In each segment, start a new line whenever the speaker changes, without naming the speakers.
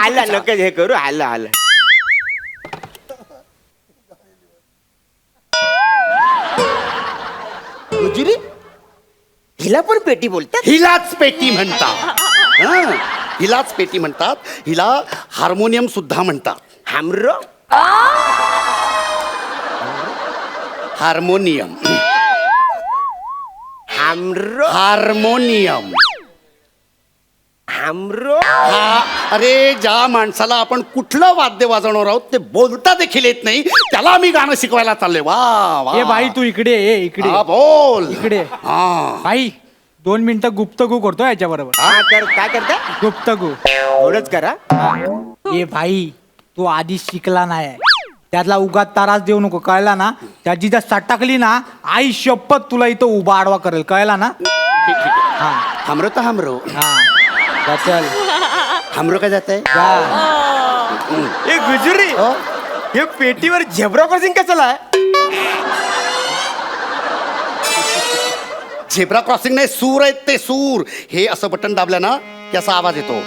आला नका हे करू. आला आला. गुजरी हिला पण पेटी बोलतात.
हिलाच पेटी म्हणतात. हं, हिलाच पेटी म्हणतात. हिला हार्मोनियम सुद्धा म्हणतात.
हमरो
हार्मोनियम.
हमरो
हार्मोनियम.
हमरो
हा, अरे ज्या माणसाला आपण कुठलं वाद्य वाजवणार आहोत ते बोलता देखील येत नाही त्याला मी गाणं शिकवायला चाललोय. वा वा.
ए भाई तू इकडे ये इकडे.
हा, बोल.
इकडे.
हा.
भाई 2 मिनिटं गुप्तगू करतो याच्या बरोबर.
हा कर. काय करता
गुप्तगू.
एवढंच करा.
ए भाई तू आधी शिकला नाही त्यातला उगाच त्रास देऊ नको कळला ना. त्याची जर सटकली ना आई शपथ तुला इथं उभा आडवा करेल कळला ना.
ठीक ठीक आहे.
हा
हमरो तर हमरो.
हा जा चल
हमरो काय जात आहे.
जा.
ए गुजरी हे पेटीवर झेब्रा क्रॉसिंग कसं आहे.
झेब्रा क्रॉसिंग नाही, सूर आहेत ते सूर. हे असं बटन दाबलं ना की असा आवाज येतो.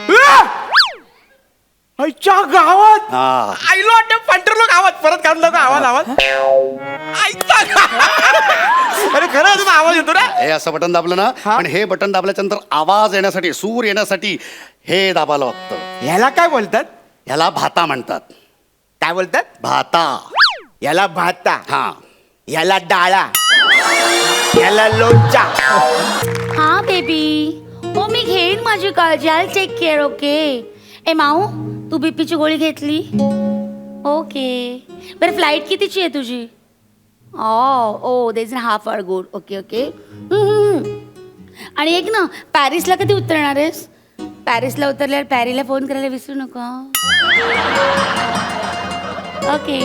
आईच्या गावात
हा.
आईलो वाटतं पंटर लोक आवाज परत काढून लोक आवाज आवाज आईचा अरे खरं तुला आवाज येतो ना.
हे असं बटन दाबलं ना. पण हे बटन दाबल्याच्या नंतर आवाज येण्यासाठी सूर येण्यासाठी हे दाबायला लागतं.
ह्याला काय बोलतात.
ह्याला भाता म्हणतात.
काय बोलतात.
भाता.
याला भाता.
हा.
याला डाळा. याला लोणचा.
हा बेबी हो मी घेईन माझी काळजी. I take care. ओके. ए माऊ तू बीपीची गोळी घेतली. ओके बरं फ्लाईट कितीची आहे तुझी. ओ देज in half hour good. Okay okay. आणि एक ना पॅरिसला कधी उतरणार आहेस. पॅरिसला उतरल्यावर पॅरीला फोन करायला विसरू नका. ओके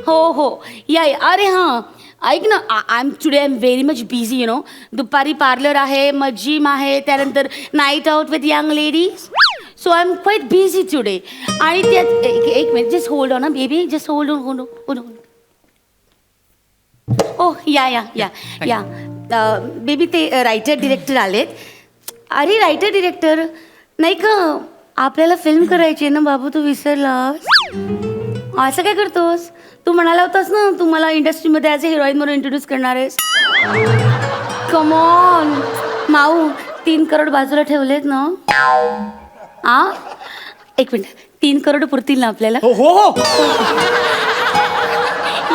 हो हो या. अरे हां ऐक ना I am very much busy you know. दुपारी पार्लर आहे मग जिम आहे त्यानंतर night out with young ladies. So I am quite busy today. आणि त्यात एक मिनिट जस्ट होल्ड ऑन ना baby. Just hold on. Oh yeah yeah yeah या बेबी ते रायटर डिरेक्टर आलेत. अरे रायटर डिरेक्टर नाही का आपल्याला फिल्म करायची आहे ना बाबू. तू विसरलास. असं काय करतोस. तू म्हणाला होतास ना तू मला इंडस्ट्रीमध्ये ॲज अ हिरोईन म्हणून इंट्रोड्यूस करणार आहेस. कम ऑन माऊ 3 करोड बाजूला ठेवलेत ना. एक मिनिट 3 करोड पुरतील ना आपल्याला.
हो हो हो.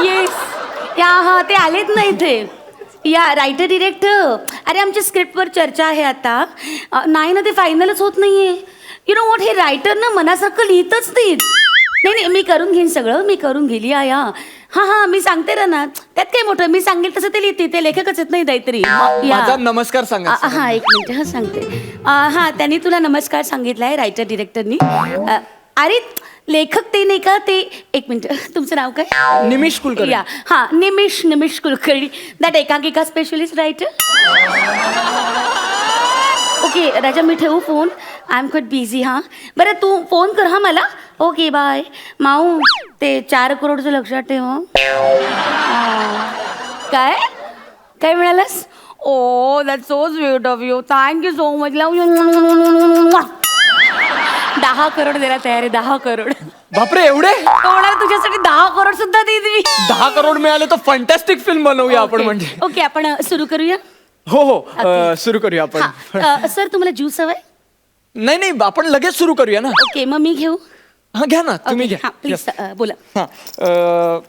येस या हा ते आलेत ना इथे. या रायटर डिरेक्टर. अरे आमच्या स्क्रिप्टवर चर्चा आहे आता. नाही ना ते फायनलच होत नाहीये. यु नो वॉट हे रायटर ना मनासारखं लिहितच नाहीत. नाही मी करून घेईन सगळं. मी करून गेली या हां हां मी सांगते ना त्यात काय मोठं. मी सांगेल तसं ते लिहिते. ते लेखकच आहेत नाही काहीतरी.
माझा नमस्कार सांगा.
हां एक मिनिट हां सांगते. हां त्यांनी तुला नमस्कार सांगितला आहे रायटर डिरेक्टरनी. अरे लेखक ते नाही का ते. एक मिनिट तुमचं नाव काय.
निमिष कुलकर्णी.
या हां निमिष कुलकर्णी. दॅट एकांकिका स्पेशलिस्ट रायटर. ओके राजा मी ठेवू phone. I am quite busy. हां बरं तू फोन कर हां मला. Okay bye. माऊ ते 4 करोडचं लक्षात ठेव. काय काय म्हणालास. Oh that so sweet of you. Thank you so much. Love you. 10 crore द्यायला तयार आहे. 10 करोड.
बापरे एवढे.
कोणाला तुझ्यासाठी 10 करोड सुद्धा देईन मी.
10 करोड मिळाले तर फंटॅस्टिक फिल्म बनवूया आपण म्हणजे.
ओके आपण सुरू करूया.
हो हो सुरू करूया आपण.
सर तुम्हाला ज्यूस हवाय.
नाही नाही आपण लगेच सुरू करूया ना.
ओके मग मी घेऊ.
हा घ्या ना तुम्ही घ्या.
प्लीज बोला.
हा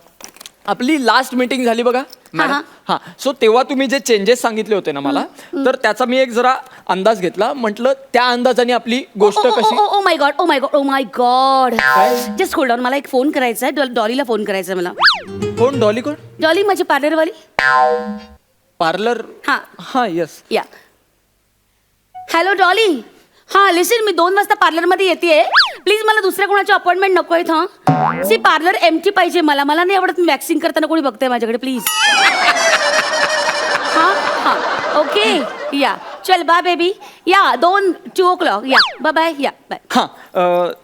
आपली लास्ट मीटिंग झाली बघा मॅडम. हा सो तेव्हा तुम्ही जे चेंजेस सांगितले होते ना मला तर त्याचा मी एक जरा अंदाज घेतला. म्हटलं त्या अंदाजाने आपली गोष्ट कशी.
Oh my God oh my God oh my God. Just hold on. मला एक फोन करायचा आहे. डॉलीला फोन करायचा आहे मला.
कोण डॉली कोण.
डॉली माझी पार्लरवाली.
पार्लर.
हां
हा येस
या. Hello Dolly. हां लिसन मी 2 वाजता पार्लरमध्ये येते. प्लीज मला दुसऱ्या कोणाची अपॉइंटमेंट नको आहेत. हां सी पार्लर एम्प्टी पाहिजे मला. मला नाही आवडत वॅक्सिंग करताना कोणी बघतंय माझ्याकडे प्लीज. हां हां ओके या चल बाय बेबी. या 2 o'clock या बाय बाय या बाय.
हा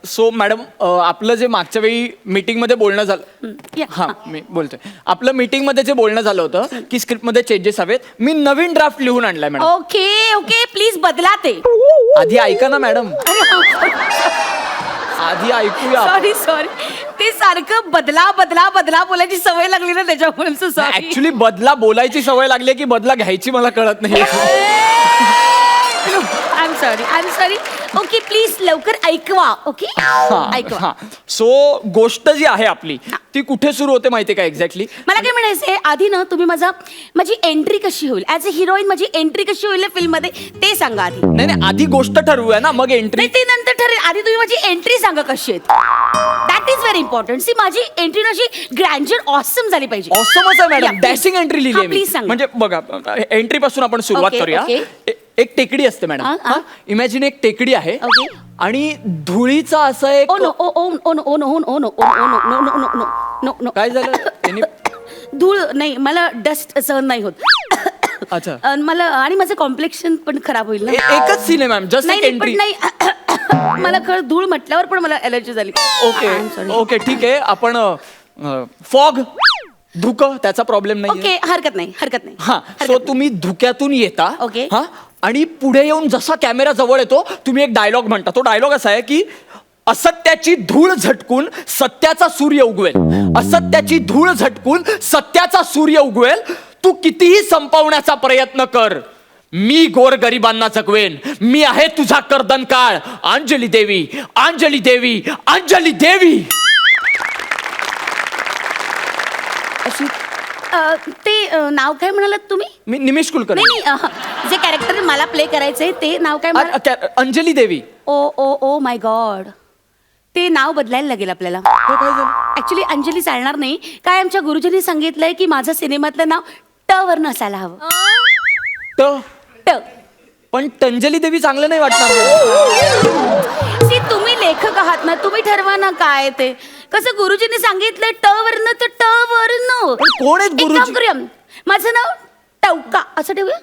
सो मॅडम आपलं जे मागच्या वेळी मीटिंग मध्ये बोलणं झालं. हा मी बोलतोय. आपलं मीटिंग मध्ये जे बोलणं झालं होतं की स्क्रिप्ट मध्ये चेंजेस हवेत. मी नवीन ड्राफ्ट लिहून आणलाय मॅडम.
ओके ओके प्लीज बदला ते.
आधी ऐका ना मॅडम. आधी ऐकूया.
सॉरी सॉरी, ते सारखं बदला बदला बदला बोलायची सवय लागली ना त्याच्यामुळे सॉरी.
ऍक्च्युली बदला बोलायची सवय लागली की बदला घ्यायची मला कळत नाही.
I am sorry. Okay please लवकर ऐकवा. ओके ऐकवा.
सो गोष्ट जी आहे आपली ती कुठे सुरू होते माहितीये का एक्झॅक्टली?
मला काय म्हणायचंय, आधी ना तुम्ही माझी एंट्री कशी होईल ॲज अ हिरोईन, माझी एंट्री कशी होईल फिल्म मध्ये ते सांगा आधी.
नाही नाही, आधी गोष्ट ठरवूया ना, मग एंट्री.
नाही ते नंतर ठरेल, आधी तुम्ही माझी एंट्री सांगा कशी आहे. That is very important. See माझी एंट्री अशी ग्रँजर ऑसम झाली पाहिजे.
ऑसमच आहे madam,
Yeah, please.
Dashing entry लिहिली आहे
प्लीज
मी.
सांगा.
म्हणजे बघा, एंट्री पासून आपण सुरुवात
Okay,
करूया.
okay.
एक टेकडी असते मॅडम.
हा.
इमॅजिन एक टेकडी आहे
Okay.
आणि धुळीचा असं एक.
Oh no oh oh oh no oh no oh no oh no oh no no no no no no no.
काय झालं त्यांनी?
धूळ नाही, मला डस्ट सहन नाही होत.
अच्छा.
मला आणि माझं कॉम्प्लेक्शन पण खराब होईल ना.
एकच सीन आहे मॅम, जस्ट
नाही
एक
नाही, पण
एंट्री.
नाही मला खरं धूळ म्हटल्यावर पण मला एलर्जी झाली.
Okay
I'm sorry.
ओके ठीक आहे. आपण फॉग, धुकं, त्याचा प्रॉब्लेम नाही.
ओके हरकत नाही हरकत नाही.
हा, सो तुम्ही धुक्यातून येता.
Okay.
हा, आणि पुढे येऊन जसा कॅमेरा जवळ येतो तुम्ही एक डायलॉग म्हणता. तो डायलॉग असा आहे की असत्याची धूळ झटकून सत्याचा सूर्य उगवेल. असत्याची धूळ झटकून सत्याचा सूर्य उगवेल. तू कितीही संपवण्याचा प्रयत्न कर, मी गोरगरिबांना जगवेन. मी आहे तुझा कर्दनकाळ. अंजली देवी, अंजली देवी, अंजली देवी. अशी
ते नाव काय म्हणालात तुम्ही?
मी निमिष कुलकर्णी.
नाही नाही, जे कॅरेक्टर मला प्ले करायचंय ते नाव काय म्हणालात?
अंजली देवी.
ओ ओ ओ माय गॉड, ते नाव बदलायला लागेल आपल्याला. ऍक्च्युली अंजली चालणार नाही. काय आमच्या गुरुजींनी सांगितलंय की माझं सिनेमातलं नाव ट वरनं असायला हवं. ट.
पण तंजली देवी चांगलं नाही वाटणार.
सी तुम्ही लेखक आहात ना, तुम्ही ठरवा ना काय ते. कसं गुरुजींनी सांगितलंय ट वरनं तर ट वरनं.
कोण आहेत
एक काम
गुरुजी?
करूया, माझं नाव टवका असं ठेवूया.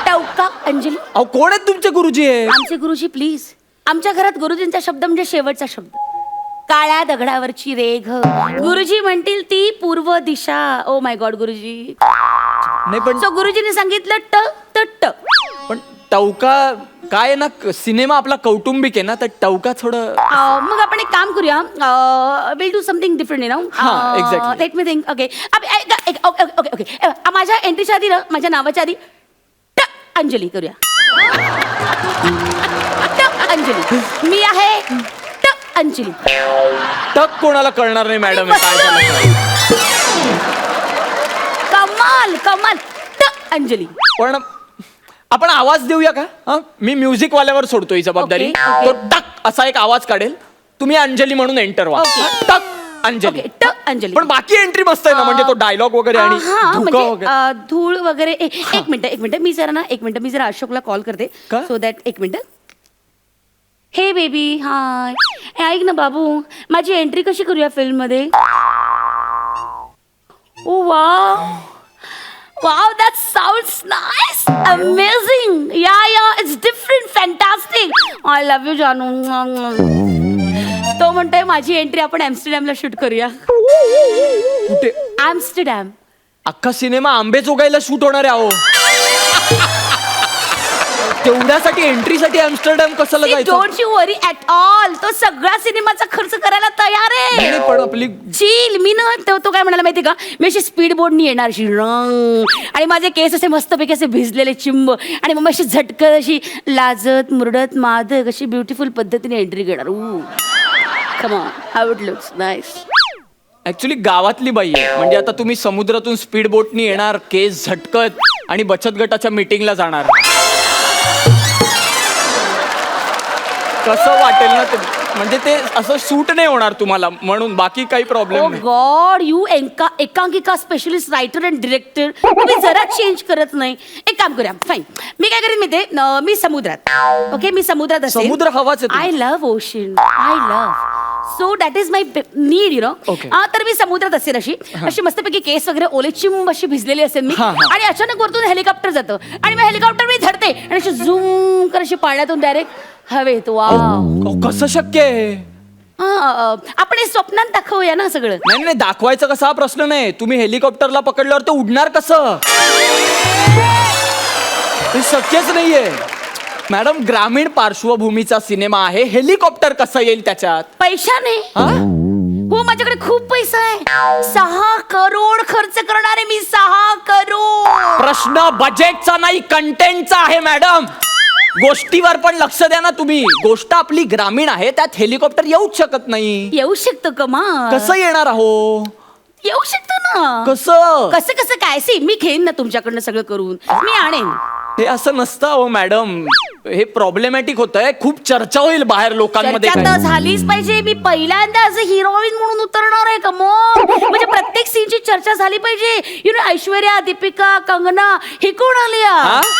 टवका अंजली.
अहो कोण आहेत तुमचे गुरुजी आहे?
आमचे गुरुजी प्लीज. आमच्या घरात गुरुजींचा शब्द म्हणजे शेवटचा शब्द. काळ्या दगडावरची रेघ. गुरुजी म्हणतील ती पूर्व दिशा. ओ माय गॉड गुरुजी.
नाही पण
सो गुरुजींनी सांगितलं ट तर ट.
पण टवका काय आहे ना, सिनेमा आपला कौटुंबिक आहे ना, तर टवका थोडं.
मग आपण एक काम करूया, will do something different you know.
हा, exactly.
Let me think. Okay okay okay okay. माझ्या एंट्रीच्या आधी ना, माझ्या नावाच्या आधी ट अंजली करूया. ट अंजली. मी आहे ट अंजली.
टक कोणाला कळणार नाही मॅडम. काय झालं?
कमाल कमाल. ट अंजली.
पण आपण आवाज देऊया का? हा, मी म्युझिक वाल्यावर सोडतो ही जबाबदारी.
Okay, okay.
तो टक असा एक आवाज काढेल, तुम्ही अंजली म्हणून एंटर व्हा.
Okay.
टक अंजली.
ओके ट अंजली.
पण बाकी एंट्री मस्त आहे ना, म्हणजे तो डायलॉग वगैरे आणि
हा,
धुकं
म्हणजे
वगैरे.
धूळ वगैरे. एक मिनिट मी जरा अशोकला कॉल करते.
का?
सो दॅट एक मिनिट. हे बेबी हाय. ऐक ना बाबू, माझी एंट्री कशी करूया फिल्म मध्ये? ओ wow wow, that sounds nice, amazing. Yeah, it's different, fantastic. I love you, जानू. तो म्हणतोय माझी एंट्री आपण ॲम्स्टरडॅमला शूट करूया.
कुठे?
ॲम्स्टरडॅम.
अख्खा सिनेमा आंबे चोगायला शूट होणार आहे. अहो तेवढ्यासाठी एंट्रीसाठी अॅम्स्टरडॅम कशाला जायचं?
Don't you worry at all. तो सगळा सिनेमाचा खर्च करायला तयार आहे.
नाही, पण आपली
चिल. मी ना तो काय म्हणाला माहिती का, मी अशी स्पीड बोर्डनी येणार अशी रंग, आणि माझे केस असे मस्तपैकी असे भिजलेले चिंब, आणि मग अशी झटकत अशी लाजत मुरडत मादक अशी ब्युटिफुल पद्धतीने एंट्री घेणार. Come on, how it looks nice.
Actually गावातली बाई आहे. म्हणजे आता तुम्ही समुद्रातून स्पीड बोटनी येणार, केस झटकत, आणि बचत गटाच्या मीटिंगला जाणार. कसं वाटेल ना ते? म्हणजे ते असं शूट नाही होणार तुम्हाला, म्हणून बाकी काही प्रॉब्लेम नाही.
गॉड, यू एकांकिका स्पेशलिस्ट रायटर अँड डिरेक्टर, तुम्ही जरा चेंज करत नाही. एक काम करूया, फाईन. मी काय करेन माहिती, मी समुद्रात. ओके, मी समुद्रात असेल.
समुद्र हवाच आहे.
I love ocean. I love. So that is my need you know.
Okay.
तर मी समुद्रात असेल अशी मस्तपैकी केस वगैरे ओले चिंब अशी भिजलेली असेल मी.
हा.
आणि अचानक वरतून हेलिकॉप्टर जातं, आणि मग हेलिकॉप्टर मी धरते आणि अशी झूम कर अशी पाण्यातून डायरेक्ट हवेत. वाव,
कसं शक्य आहे?
आपण हे स्वप्नात दाखवूया ना सगळं.
नाही नाही, दाखवायचं कसा हा प्रश्न नाही. तुम्ही हेलिकॉप्टरला पकडल्यावर ते उडणार कसं? ते शक्यच नाहीये. मॅडम ग्रामीण पार्श्वभूमीचा सिनेमा आहे, हेलिकॉप्टर कसं येईल त्याच्यात?
पैशाने
हा?
हो माझ्याकडे खूप पैसा आहे. 6 करोड खर्च करणार आहे मी. 6 करोड.
प्रश्न बजेटचा नाही, कंटेंटचा आहे मॅडम. गोष्टीवर पण लक्ष द्या ना तुम्ही. गोष्ट आपली ग्रामीण आहे, त्यात हेलिकॉप्टर येऊच शकत नाही.
येऊ शकतो का मग?
कसं येणार आहो?
येऊ शकतो ना.
कसं?
कसं काय सी मी घेईन ना तुमच्याकडनं सगळं करून. मी आणेन.
हे असं नसतं अहो मॅडम, हे प्रॉब्लेमॅटिक होतंय. खूप चर्चा होईल बाहेर लोकांमध्ये.
चर्चा तर झालीच पाहिजे. मी पहिल्यांदा असं हिरोईन म्हणून उतरणार आहे का मग? म्हणजे प्रत्येक सीनची चर्चा झाली पाहिजे. यु नो ऐश्वर्या, दीपिका, कंगना ही कोण आलिया,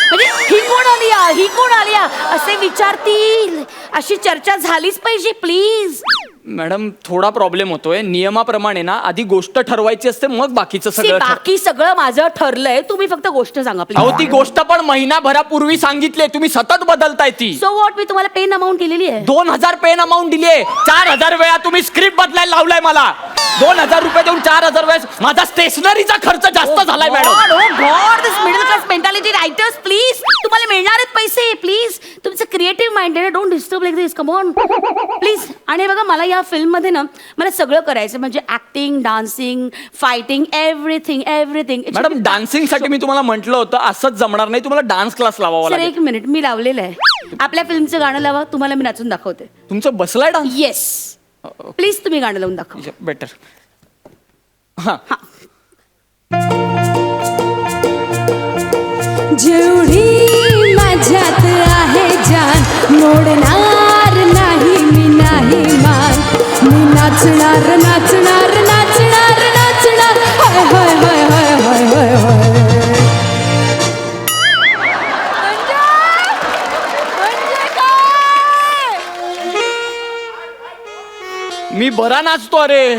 म्हणजे ही कोण आलिया, ही कोण आलिया असे विचारतील. अशी चर्चा झालीच पाहिजे प्लीज.
मॅडम थोडा प्रॉब्लेम होतोय. नियमाप्रमाणे ना आधी गोष्ट ठरवायची असते, मग बाकीचं सगळं
बाकी सगळं माझं ठरलंय. तुम्ही फक्त गोष्ट सांगा
अहो
प्लीज.
ती गोष्ट पण महिनाभरापूर्वी सांगितली, तुम्ही सतत बदलताय ती.
सो वॉट, मी तुम्हाला पेन अमाऊंट दिलेली आहे.
2000 पेन अमाऊंट दिलीये. 4000 वेळा तुम्ही स्क्रिप्ट बदलायला लावलाय मला. 2000 रुपये देऊन 4000 वेळा माझा स्टेशनरीचा खर्च जास्त झालाय madam.
God, this middle class mentality writers please. तुम्हाला मिळणार आहेत पैसे प्लीज. तुमचं क्रिएटिव्ह माइंड आहे, don't disturb like this. Come on please. आणि बघा मला या फिल्म मध्ये ना मला सगळं करायचं, म्हणजे acting, dancing, fighting, everything everything.
Madam dancing साठी मी तुम्हाला म्हटलं होतं असंच जमणार नाही, तुम्हाला डान्स क्लास लावावा
सर
लागेल.
एक मिनिट, मी लावलेलं आहे. आपल्या फिल्मचं गाणं लावा, तुम्हाला मी नाचून दाखवते.
तुमचं बसलाय डान्स?
येस प्लीज, तुम्ही गाणं लावून दाखवा.
बेटर. हा.
जेवढी माझ्यात आहे जान, मोडणार नाही मी नाही मान. मी नाचणार नाचणार नाचणार नाचणार. हाय हाय हाय हाय हाय हाय हाय.
मी बरा नाचतो अरे.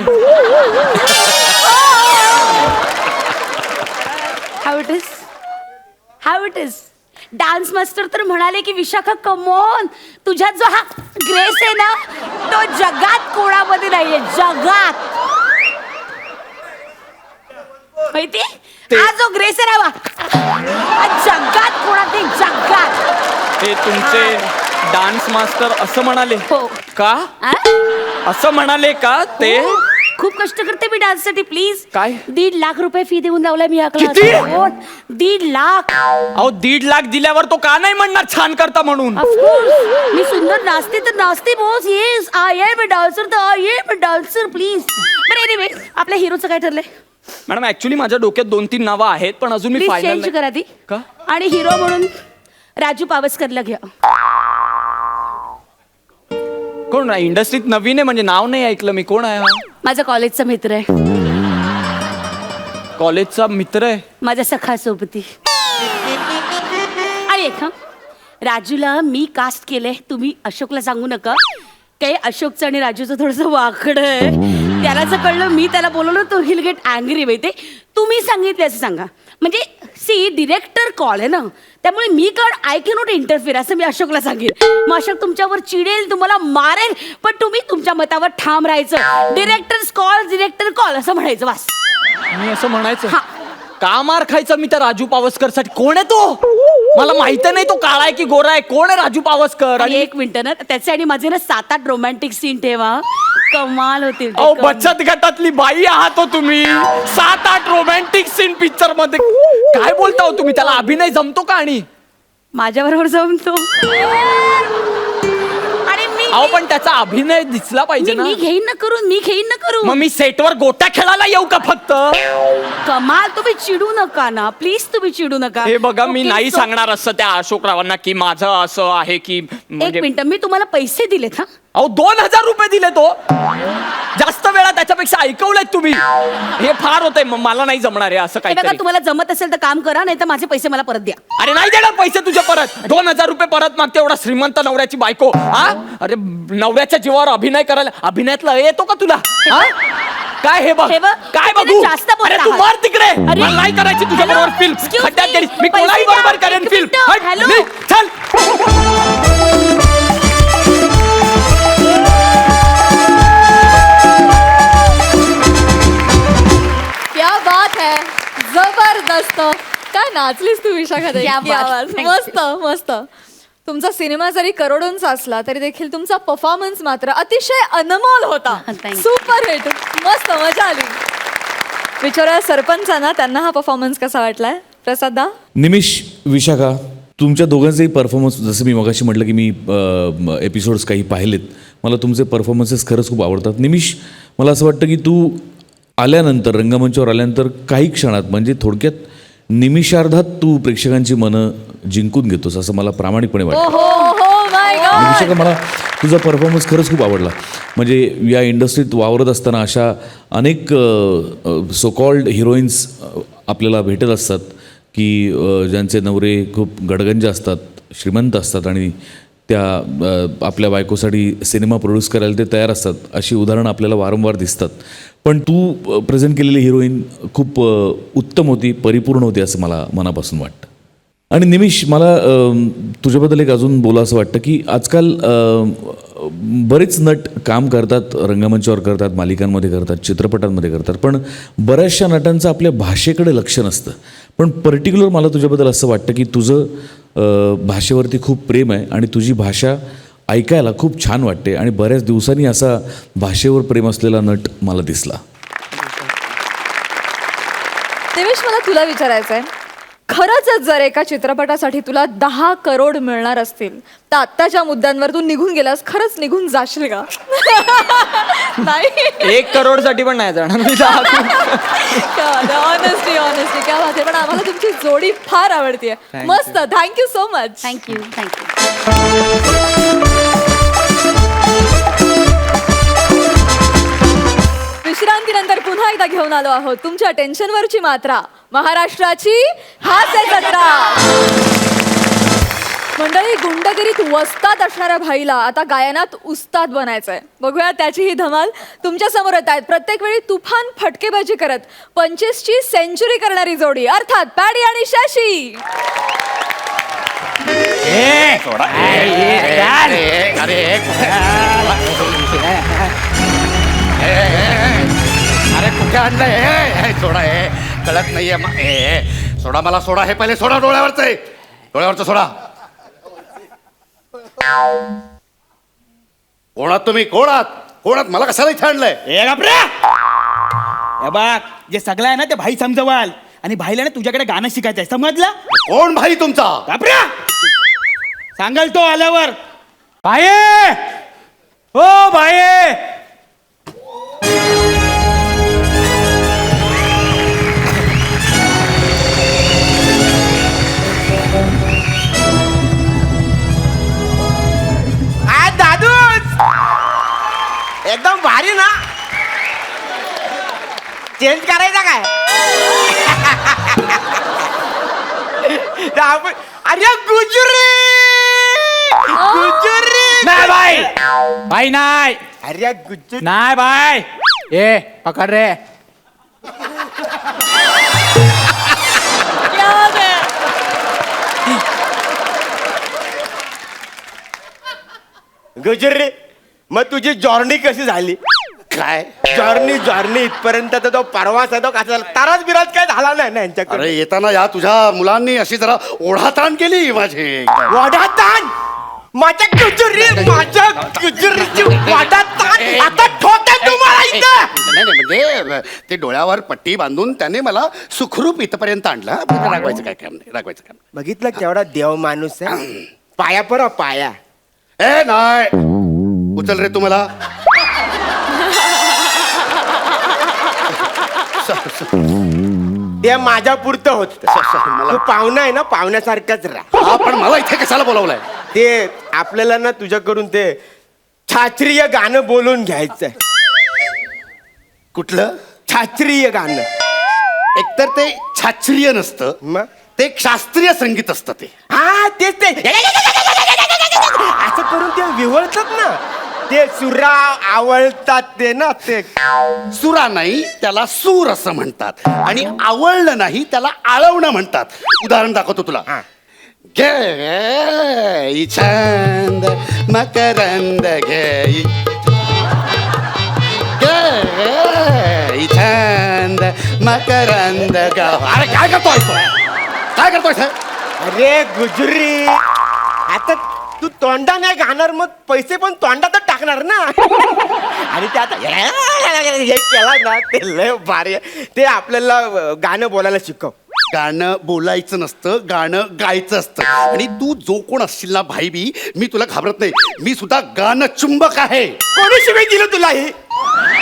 How it is, how it is. Dance master तर म्हणाले की विशाखा कमॉन, तुझ्यात जो हा ग्रेस आहे ना तो जगात कोणामध्ये नाहीये, जगात. माहिती हा जो ग्रेस आहे ना हा जगात कोणात नाही, जगात.
हे तुमचे डान्स मास्टर असं म्हणाले
हो.
का?
आ?
असं म्हणाले का ते?
हो. खूप कष्ट करते मी डान्स साठी प्लीज.
काय?
1.5 लाख रुपये फी देऊन लावलाय मी या क्लास.
किती?
1.5 लाख.
अहो 1.5 लाख दिल्यावर तो का नाही म्हणणार छान करता म्हणून?
ऑफकोर्स मी सुंदर नाचते तर नाचते boss. Yes I am a dancer, तर I am a dancer please. बरं एनिवे आपल्या हिरोचं काय ठरलंय?
मॅडम ऍक्च्युली माझ्या डोक्यात 2-3 नावं आहेत, पण अजून मी
प्लीज
फायनल
चेंज करा ती.
का?
आणि हिरो म्हणून राजू पावसकरला घ्या.
कोण? इंडस्ट्रीत नवीन आहे म्हणजे नाव नाही ऐकलं मी. कोण आहे हा?
माझा कॉलेजचा मित्र आहे,
कॉलेजचा मित्र आहे.
माझा सखा सोबती. आणि एक राजूला मी कास्ट केलंय. तुम्ही अशोकला सांगू नका, काही अशोकचं आणि राजूचं थोडंसं वाकडं आहे. त्याला जर कळलं मी त्याला बोलवलं तो हिल गेट अँग्री. माहिती तुम्ही सांगितले असं सांगा. म्हणजे सी डिरेक्टर कॉल आहे ना, त्यामुळे मी कारण आय कॅन नॉट इंटरफिअर असं मी अशोकला सांगेन. मग अशोक तुमच्यावर चिडेल, तुम्हाला मारेल, पण तुम्ही तुमच्या मतावर ठाम राहायचं. डिरेक्टर कॉल असं म्हणायचं बस.
मी असं म्हणायचं
हा.
का मार खायचा मी त्या राजू पावसकर साठी? कोण आहे तो? मला माहित नाही तो काळा आहे की गोरा आहे. कोण आहे राजू पावसकर?
आणि एक मिनिट ना, त्याचे आणि माझे ना 7-8 रोमॅन्टिक सीन ठेवा, कमाल होतील ते.
अहो बचत गटातली बाई आहात हो तुम्ही. 7-8 रोमॅन्टिक सीन पिक्चर मध्ये काय बोलता हो तुम्ही? त्याला अभिनय जमतो का? आणि
माझ्याबरोबर जमतो. आणि मी
अहो पण त्याचा अभिनय दिसला पाहिजे ना.
मी घेईन ना करून, मी घेईन ना करून.
मग मी सेटवर गोट्या खेळायला येऊ का फक्त?
कमाल, तुम्ही चिडू नका ना प्लीज, तुम्ही चिडू नका.
हे बघा मी
Okay,
नाही
so-
सांगणार असं त्या अशोकरावांना की माझं असं आहे की
एक
म्हणजे
मिनिट, मी तुम्हाला पैसे दिलेत हा.
अहो 2000 रुपये दिले तो. जास्त वेळा त्याच्यापेक्षा ऐकवलंय तुम्ही. हे फार होतंय. मला नाही जमणार आहे असं
हे बघा,
काहीतरी.
तुम्हाला जमत असेल तर काम करा, नाही तर माझे पैसे मला परत द्या.
अरे नाही देणार पैसे तुझे परत. 2000 रुपये परत मागते एवढा श्रीमंत नवऱ्याची बायको. हा अरे नवऱ्याच्या जीवावर अभिनय करायला, अभिनयातला येतो का तुला? हा काय हे बघ,
हे बघ,
काय
तुम्ही
बघू?
जास्त बोलत
अरे तू
आहात.
मार तिकडे.
अरे,
मला नाही करायची तुझ्या बरोबर
हॅलो,
फिल्म.
excuse
खड्ड्यात
me,
गेलीस. मी
पैसे
कोणाही
द्या.
बरोबर करेन
एक
फिल्म.
मिनिटं, हॅलो.
चल.
क्या बात है, जबरदस्त. काय नाचलीस तू विशाखा ताई.
क्या बात.
आवाज.
Thank
मस्त मस्त.
तुमचा सिनेमा जरी करोडोंचा असला तरी देखील तुमचा परफॉर्मन्स मात्र अतिशय अनमोल होता.
Thank you.
सुपर हिट, मस्त मजा आली. विचारा सरपंचांना, त्यांना हा परफॉर्मन्स कसा वाटलाय? प्रसादा.
निमिष, विशाखा, तुमच्या दोघांचेही परफॉर्मन्स, जसं मी मगाशी म्हटलं की मी एपिसोड्स काही पाहिलेत, मला तुमचे परफॉर्मन्सेस खरंच खूप आवडतात. निमिष, मला असं वाटतं की तू आल्यानंतर, रंगमंचावर आल्यानंतर काही क्षणात, म्हणजे थोडक्यात निमिषार्धात तू प्रेक्षकांची मनं जिंकून घेतोस, असं मला प्रामाणिकपणे वाटतं.
हो माय
आणि
गॉड.
विशाखा, मला तुझा परफॉर्मन्स खरंच खूप आवडला. म्हणजे या इंडस्ट्रीत वावरत असताना अशा अनेक सो कॉल्ड हिरोईन्स आपल्याला भेटत असतात की ज्यांचे नवरे खूप गडगंज असतात, श्रीमंत असतात आणि त्या आपल्या बायकोसाठी सिनेमा प्रोड्यूस करायला ते तयार असतात. अशी उदाहरणं आपल्याला वारंवार दिसतात. पण तू प्रेझेंट केलेली हिरोईन खूप उत्तम होती, परिपूर्ण होती, असं मला मनापासून वाटतं. आणि निमिष, मला तुझ्याबद्दल एक अजून बोला असं वाटतं की आजकाल बरेच नट काम करतात, रंगमंचावर करतात, मालिकांमध्ये करतात, चित्रपटांमध्ये करतात, पण बऱ्याचशा नटांचं आपल्या भाषेकडे लक्ष नसतं. पण पर्टिक्युलर मला तुझ्याबद्दल असं वाटतं की तुझं भाषेवरती खूप प्रेम आहे आणि तुझी भाषा ऐकायला खूप छान वाटते. आणि बऱ्याच दिवसांनी असा भाषेवर प्रेम असलेला नट मला दिसला.
देवेश, मला तुला विचारायचं आहे, खरंच जर एका चित्रपटासाठी तुला 10 करोड मिळणार असतील तर आत्ताच्या मुद्द्यांवर तू निघून गेलास, खरंच निघून जाशील का? नाही,
1 करोडसाठी पण नाही जाणार मी.
ऑनेस्टली ऑनेस्टली क्या बात आहे. पण आम्हाला तुमची जोडी फार आवडतीये. मस्त, thank you so much.
Thank you thank you.
विश्रांतीनंतर पुन्हा एकदा घेऊन आलो आहोत तुमच्या टेन्शनवरची मात्रा, महाराष्ट्राची हास्य जत्रा. मंडळी, गुंडगिरीत वस्ताद असणाऱ्या भाईला आता गायनात उस्ताद बनायचंय. बघूया त्याची ही धमाल. तुमच्या समोर येत आहेत प्रत्येक वेळी तुफान फटकेबाजी करत 25ची सेंचुरी करणारी जोडी, अर्थात पॅडी आणि शशी.
अरे कुठे आणलंय? सोडा, हे कळत नाहीये. सोडा मला, सोडा. हे पहिले सोडा, डोळ्यावरचं सोडा. कोणात तुम्ही? कोणात मला कशाला इथे आणलंय?
बघ, जे सगळं आहे ना ते भाई समजवाल, आणि भाईला ना तुझ्याकडे गाणं शिकायचंय, समजलं?
कोण भाई तुमचा?
बापऱ्या, सांगाल तो आल्यावर. भाये, हो भाये. एकदम भारी ना, चेंज करायचा काय? अरे गुजरी नाही बाय, बाई नाही. अरे गुजरी नाही बाय. ए पकड रे. गुजरी, मग तुझी जॉर्नी कशी झाली?
काय
जॉर्नी इथपर्यंत तो प्रवास आहे तो कसा झाला? ताराच बिराज काय झाला नाही ना यांच्याकडे?
अरे येताना या तुझ्या मुलांनी अशी जरा ओढाताण केली माझी.
वाढाताण? माझ्या गुजरीची वाढाताण आता ठोका तुम्हाला इथं.
नाही म्हणजे ते डोळ्यावर पट्टी बांधून त्याने मला सुखरूप इथपर्यंत आणलं. रागवायचं काय काम नाही.
बघितलं केवढा देव माणूस आहे. पाया पर पाया.
ए नाही, उचल रे तुम्हाला.
ते माझ्या पुरतं होत. तू पाहुणा आहे ना, पाहुण्यासारखाच राहा.
पण मला इथे कशाला बोलावलंय?
ते आपल्याला ना तुझ्याकडून ते शास्त्रीय गाणं बोलून घ्यायचंय.
कुठलं
शास्त्रीय गाणं?
एकतर ते शास्त्रीय नसतं,
मग
ते एक शास्त्रीय संगीत असतं. ते
हा तेच ते असं करून ते विवळतात ना, ते सुरा आवळतात ते ना. ते
सुरा नाही, त्याला सूर असं म्हणतात. आणि आवळलं नाही त्याला आळवणं म्हणतात. उदाहरण दाखवतो तुला. घे छंद मकरंद घे, छंद मकरंद ग. अरे काय करतोय?
अरे गुजरी, आता तू तोंडा नाही घालणार मग पैसे पण तोंडातच टाकणार ना. आणि ते आता हे केला ना ते लय भारी आहे. ते आपल्याला गाणं बोलायला शिकव.
गाणं बोलायचं नसतं, गाणं गायचं असतं. आणि तू जो कोण असशील ना भाई बी, मी तुला घाबरत नाही. मी सुद्धा गाणं चुंबक आहे.
कोणी शिवी दिलं तुला हे?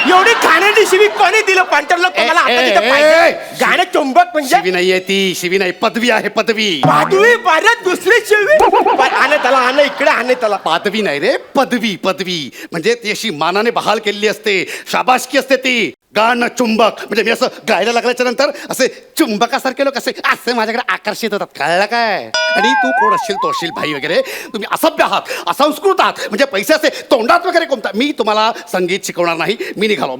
एवढी गाण्याची शिवी कोणी दिलं? पंटरला कोणाला आता तिथं पाहिजे? गाणं चुंबक म्हणजे
शिवी नाहीये ती, शिवी नाही, पदवी आहे, पदवी.
पादवी परत दुसरी शिवी. आणे त्याला, आणे इकडे, आणे त्याला.
पदवी नाही रे, पदवी, पदवी म्हणजे ती अशी मानाने बहाल केलेली असते, शाबासकी असते ती. गाणं चुंबक म्हणजे मी असं गायला लागल्याच्या नंतर असे चुंबकासारखे लोक असे माझ्याकडे आकर्षित होतात, कळलं काय? आणि तू कोण असशील, तो असशील भाई वगैरे, तुम्ही असभ्य आहात, असंस्कृत आहात, म्हणजे पैसे असे तोंडात वगैरे कोणता. मी तुम्हाला संगीत शिकवणार नाही. मी निघालो.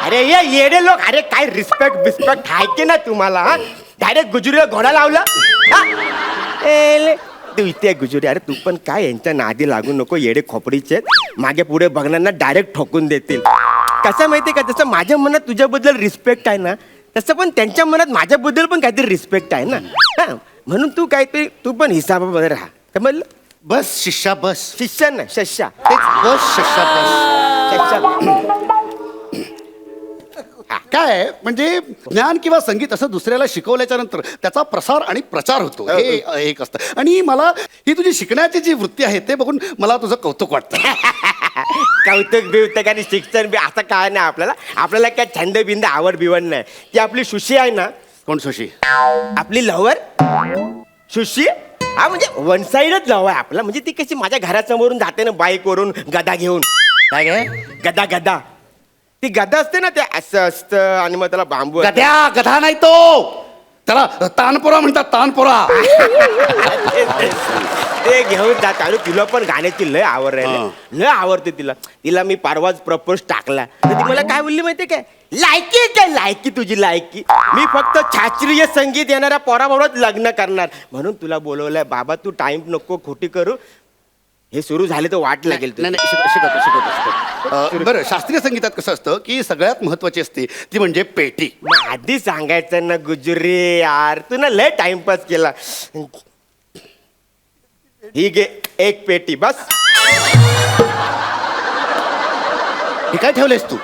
अरे ये येडे लोक. अरे काय रिस्पेक्ट आहे की ना तुम्हाला? डायरेक्ट गुजुरीला घोडा लावला. तू इथे गुजुरी. अरे तू पण काय यांच्या नादी लागू नको. येडे खोपडीचे मागे पुढे बघणाऱ्यांना डायरेक्ट ठोकून देतील. कसं माहितीये का, जसं माझ्या मनात तुझ्याबद्दल रिस्पेक्ट आहे ना, तसं पण त्यांच्या मनात माझ्याबद्दल पण काहीतरी रिस्पेक्ट आहे ना. हा, म्हणून तू काहीतरी तू पण हिसाबामध्ये राहा. समजलं?
बस शिष्या बस.
शिष्य ना शस्या.
तेच, बस शिष्या बस. काय म्हणजे ज्ञान किंवा संगीत असं दुसऱ्याला शिकवल्याच्या नंतर त्याचा प्रसार आणि प्रचार होतो, हे एक असतं. आणि मला ही तुझी शिकण्याची जी वृत्ती आहे ते बघून मला तुझं कौतुक वाटतं.
कौतुक बिवतक आणि शिक्षण बी असं काय नाही आपल्याला. आपल्याला काय छंद बिंद आवड बिवड नाही. ती आपली सुशी आहे ना.
कोण सुशी?
आपली लवर सुशी. हा म्हणजे वन साइडच लव आहे आपला. म्हणजे ती कशी माझ्या घरासमोरून जाते ना बाईकवरून गदा घेऊन.
काय काय?
गदा ती गदा असते ना, ते असं असतं आणि मग त्याला बांबू असतं.
गधा नाही तो, त्याला तानपोरा म्हणतात, तानपोरा.
ते घेऊन जात. आणि तुला पण गाण्याची लय आवड आहे, लय आवडते तिला. तिला मी परवाच प्रपोज टाकला तर ती मला काय बोलली माहितीये काय? लायकी काय लायकी तुझी लायकी. मी फक्त शास्त्रीय संगीत येणाऱ्या पोराबरोबर लग्न करणार म्हणून तुला बोलवलंय. बाबा तू टाइम नको खोटी करू. हे सुरू झाले तर वाट लागेल.
नाही शिकवतो. बरं, शास्त्रीय संगीतात कसं असतं की सगळ्यात महत्वाची असते ती म्हणजे पेटी.
मग आधी सांगायचं ना गुजुरी यार. तू ना लय टाइमपास केला. ही घे एक पेटी बस.
हे काय ठेवलेस तू?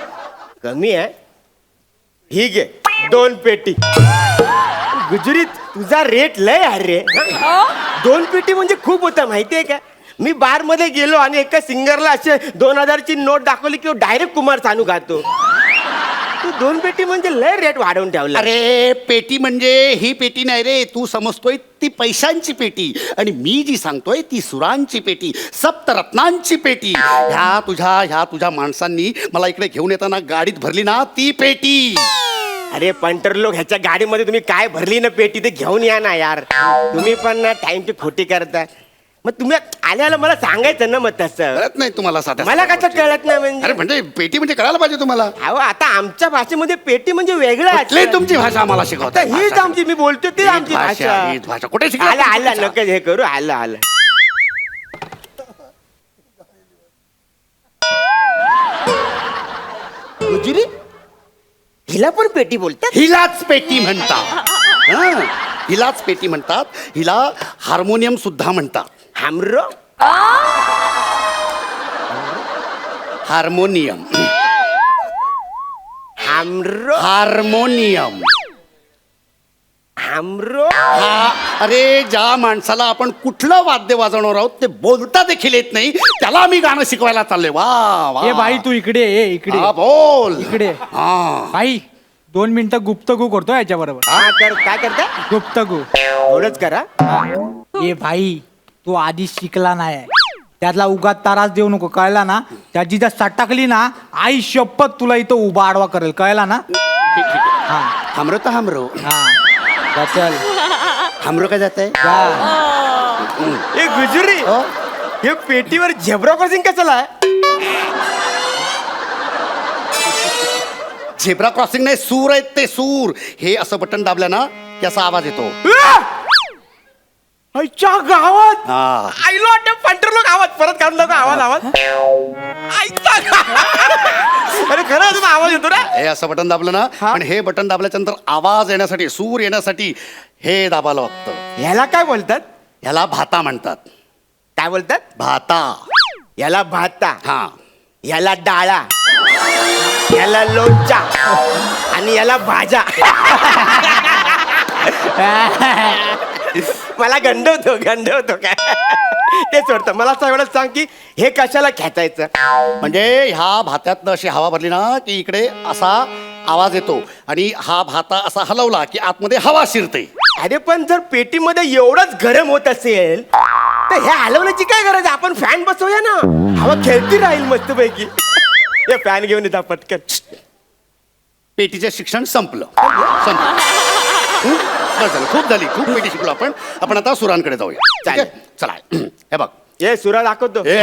कमी आहे. ही घे 2 पेटी. गुजरीत तुझा रेट लय आहे रे. 2 पेटी म्हणजे खूप होता माहितीये का? मी बार मध्ये गेलो आणि एका सिंगरला असे 2000ची नोट दाखवली की डायरेक्ट कुमार सानू गातो. तू 2 पेटी म्हणजे लय रेट वाढवून ठेवला.
अरे पेटी म्हणजे ही पेटी नाही रे, तू समजतोय ती पैशांची पेटी. आणि मी जी सांगतोय ती सुरांची पेटी, सप्तरत्नांची पेटी. ह्या तुझ्या माणसांनी मला इकडे घेऊन येताना गाडीत भरली ना ती पेटी.
अरे पंटर लोक, ह्याच्या गाडीमध्ये तुम्ही काय भरली ना पेटी ते घेऊन या ना यार. तुम्ही पण ना टाइमची खोटी करता. मग तुम्ही आल्याला मला सांगायचं ना. मग तसं
कळत नाही तुम्हाला साध्या?
मला कसं कळत नाही म्हणजे?
अरे म्हणजे पेटी म्हणजे कळायला पाहिजे तुम्हाला.
अहो आता आमच्या भाषेमध्ये पेटी म्हणजे वेगळं
कुठली तुमची भाषा आम्हाला शिकवता?
आता हीच आमची, मी बोलतो ती आमची भाषा.
हीच भाषा कुठे शिकला?
आला नका हे करू. आला गुजरी. हिला पण पेटी बोलतात?
हिलाच पेटी म्हणतात. हं, हिलाच पेटी म्हणतात. हिला हार्मोनियम सुद्धा म्हणतात.
हमरो
हार्मोनियम.
हमरो
हार्मोनियम.
हमरो.
अरे ज्या माणसाला आपण कुठलं वाद्य वाजवणार आहोत ते बोलता देखील येत नाही, त्याला मी गाणं शिकवायला चाललोय. वा वा.
ए भाई तू इकडे ये, इकडे
हा, बोल.
इकडे.
हा.
भाई 2 मिनिटं गुप्तगू करतो याच्या बरोबर.
काय करता?
गुप्तगू.
एवढंच करा.
ए भाई तू आधी शिकला नाही, त्यातला उगाच त्रास देऊ नको, कळला ना? त्याची जर सटकली ना, आई शपथ तुला इथं उभा आडवा करेल, कळला ना?
ठीक आहे.
हा
हमरो तर हमरो.
हा चल
हमरो काय जात आहे?
ए गुजरी, हे पेटीवर झेब्रा क्रॉसिंग कसं आहे?
झेब्रा क्रॉसिंग नाही, सूर आहेत ते, सूर. हे असं बटन दाबलं ना की असा आवाज येतो.
आईच्या गावात
हा.
आईलो वाटतं पंटर लोक आवाज परत काढून दाखव. आवाज आईचा अरे खरंच आवाज येतो ना.
हे असं बटन दाबलं ना, पण हे बटन दाबल्याच्या नंतर आवाज येण्यासाठी, सूर येण्यासाठी हे दाबायला लागतं.
ह्याला काय बोलतात?
ह्याला भाता म्हणतात.
काय बोलतात?
भाता.
याला भाता,
हा.
याला डाळा, याला लोणचा आणि याला भाज्या. मला गंडवतो काय ते सोडतं. मला एवढं सांग की हे कशाला खेचायचं?
म्हणजे ह्या भात्यातनं अशी हवा भरली ना की इकडे असा आवाज येतो आणि हा भाता असा हलवला की आतमध्ये हवा शिरते.
अरे पण जर पेटीमध्ये एवढंच गरम होत असेल तर हे हलवण्याची काय गरज आहे? आपण फॅन बसवूया ना, हवा खेळती राहील मस्तपैकी. हे फॅन घेऊन येतात पटकन.
पेटीचं शिक्षण संपलं. बस झालं, खूप झाली, खूप पेटी शिकलो आपण. आपण आता सुरांकडे जाऊया. ठीक आहे? चला हे बघ.
हे सुरा दाखवतो.
ए,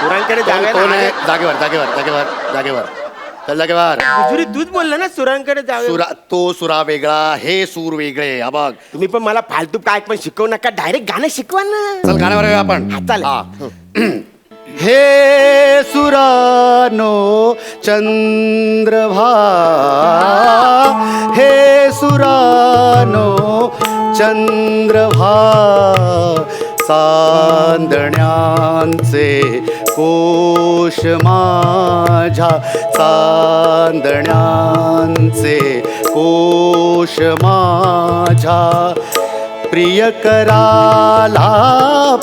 सुरांकडे
कोण आहे?
जाऊया.
जागेवर जागेवर जागेवर जागेवर चल जागेवर.
हुजुरी तूच बोलला ना सुरांकडे जाऊया.
सुरा, तो सुरा वेगळा, हे सूर वेगळे. हा बघ.
तुम्ही पण मला फालतू काय पण शिकवू नका, डायरेक्ट गाणं शिकवा ना.
चल गाण्यावर येऊया आपण.
हा, चालेल.
हा. हे सुरानो चंद्रभा, हे सुरानो चंद्रभा, चांदण्यांचे कोश माझ्या, चांदण्यांचे कोश माझ्या, प्रियकराला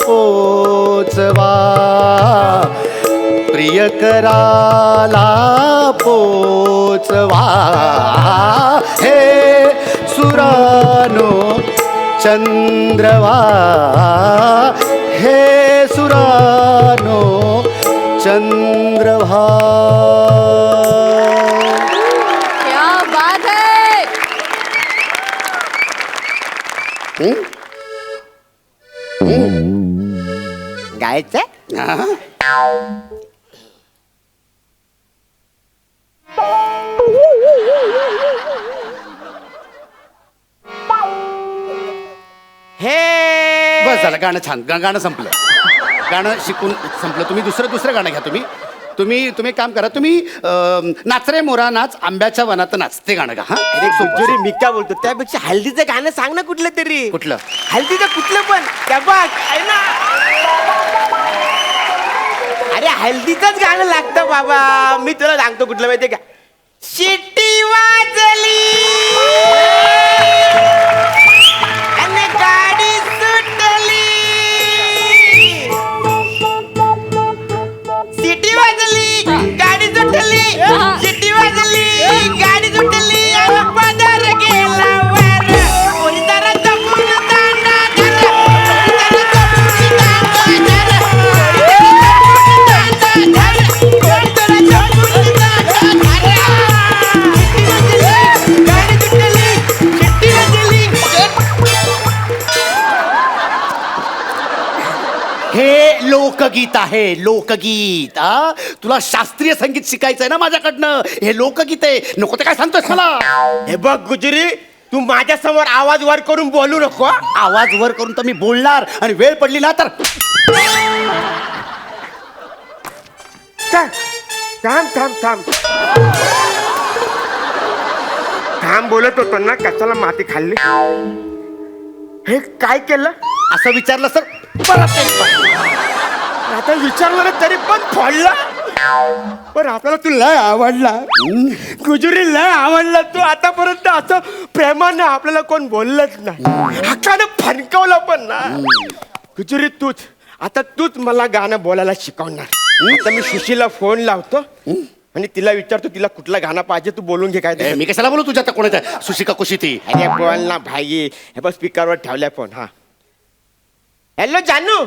पोचवा, प्रियकराला पोचवा. हे सुरानो चंद्रवा, हे सुरानो चंद्रभा.
क्या बात है.
गायचं हे
बस झालं, गाणं छान. गाणं संपलं. गाणं शिकून संपलं. तुम्ही दुसरं गाणं घ्या. तुम्ही काम करा. तुम्ही नाच रे मोरा नाच, आंब्याच्या वनात नाच, ते गाणं गा. हा.
अरे गुज्जुरी, मी काय बोलतो त्यापेक्षा हल्दीचं गाणं सांग ना कुठलं तरी.
कुठलं?
हल्दीचं कुठलं पण. त्या बघ आहे ना. अरे हल्दीचंच गाणं लागतं बाबा. मी तुला सांगतो कुठलं माहितीये का? शिट्टी वाजली आणि गाडी सुटली. शिट्टी वाजली, गाडी सुटली. शिट्टी वाजली, गाडी सुटली आणि पदर गेला वर. कोणी जरा जपून दांडा धर, कोणी जरा जपून दांडा धर, कोणी जरा जपून दांडा धर. गाडी सुटली, शिट्टी वाजली.
हे लोकगीत आहे, लोकगीत. हा, तुला शास्त्रीय संगीत शिकायचंय ना माझ्याकडनं. हे लोकगीत आहे. नको ते काय सांगतोस मला?
हे बघ गुजरी, तू माझ्या समोर आवाज वर करून बोलू नको.
आवाज वर करून तर मी बोलणार, आणि वेळ पडली ना तर
थांब थांब थांब थांब बोलत होतो ना, कशाला माती खाल्ली? हे काय केलं?
असं विचारलं सर परत एक.
आता विचारलं तरी पण फोडला. पण आपल्याला तू लय आवडला गुजुरी, लय आवडला तू. आतापर्यंत असं प्रेमानं आपल्याला कोण बोललंच नाही, हक्कानं फणकवलं पण ना. गुजुरी तूच मला गाणं बोलायला शिकवणार. आता मी सुशीला फोन लावतो आणि तिला विचारतो तिला कुठलं गाणं पाहिजे. तू बोलून घे काय ते.
मी कशाला बोलू तुझ्या कोणाच्या सुशिका कुशी ती.
अरे बोल ना भाई. हे बघ स्पीकरवर ठेवलाय फोन. हा हॅलो जानू.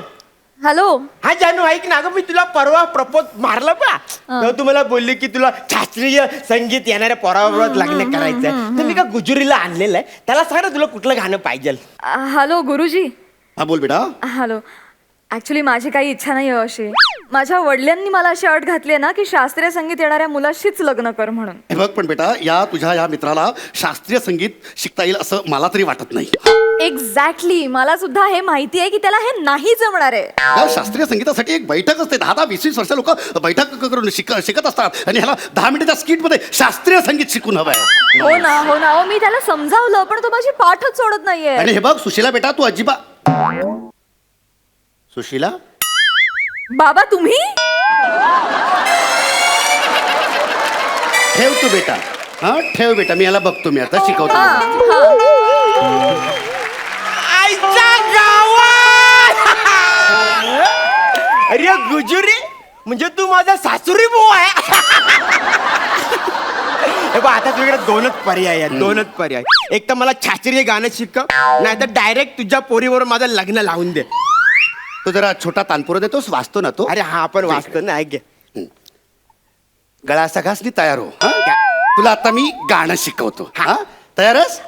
हॅलो.
हा जानू ऐक ना, अगं मी तुला परवा प्रपोज मारलं बा. तेव्हा तू मला बोलली की तुला शास्त्रीय संगीत येणाऱ्या पोराबरोबर लग्न करायचंय. तर मी का गुजुरीला आणलेलं आहे. त्याला सांग ना तुला कुठलं गाणं पाहिजे.
हॅलो गुरुजी.
हा बोल बेटा.
हॅलो. ऍक्च्युली माझी काही इच्छा नाही आहे अशी. माझ्या वडिलांनी मला अशी अट घातली आहे ना की शास्त्रीय संगीत येणाऱ्या मुलाशीच लग्न कर म्हणून.
हे बघ पण बेटा, तुझ्या या मित्राला शास्त्रीय संगीत शिकता येईल असं मला तरी वाटत नाही.
एक्झॅक्टली, मला सुद्धा हे माहिती आहे की त्याला हे नाही जमणार आहे.
या शास्त्रीय संगीतासाठी एक बैठक असते. 10-20 वर्ष लोक बैठक करून शिकत असतात, आणि ह्याला 10 मिनिटाच्या स्किट मध्ये शास्त्रीय संगीत शिकून हवंय.
हो ना. मी त्याला समजावलं पण तो माझी पाठच सोडत नाहीये.
आणि हे बघ सुशीला बेटा, तू अजिबात सुशीला
बाबा तुम्ही
ठेव तू बेटा. हा ठेव बेटा, मी याला बघतो, मी आता शिकवतो.
हा हा
आईच्या गावात अरे गुजुरी, म्हणजे तू माझा सासुरी भाऊ आहे. हे बघ, आता तुझ्याकडे दोनच पर्याय आहेत, दोनच पर्याय. एक तर मला छाचरी हे गाणं शिकव, नाही तर डायरेक्ट तुझ्या पोरीवर माझं लग्न लावून दे.
तो जरा छोटा तानपुरा देतोस, वाचतो ना तो.
अरे हा आपण वाचतो ना, ऐक घे.
गळा सगळाच तयार हो. हा? तुला आता मी गाणं शिकवतो. हा तयारच?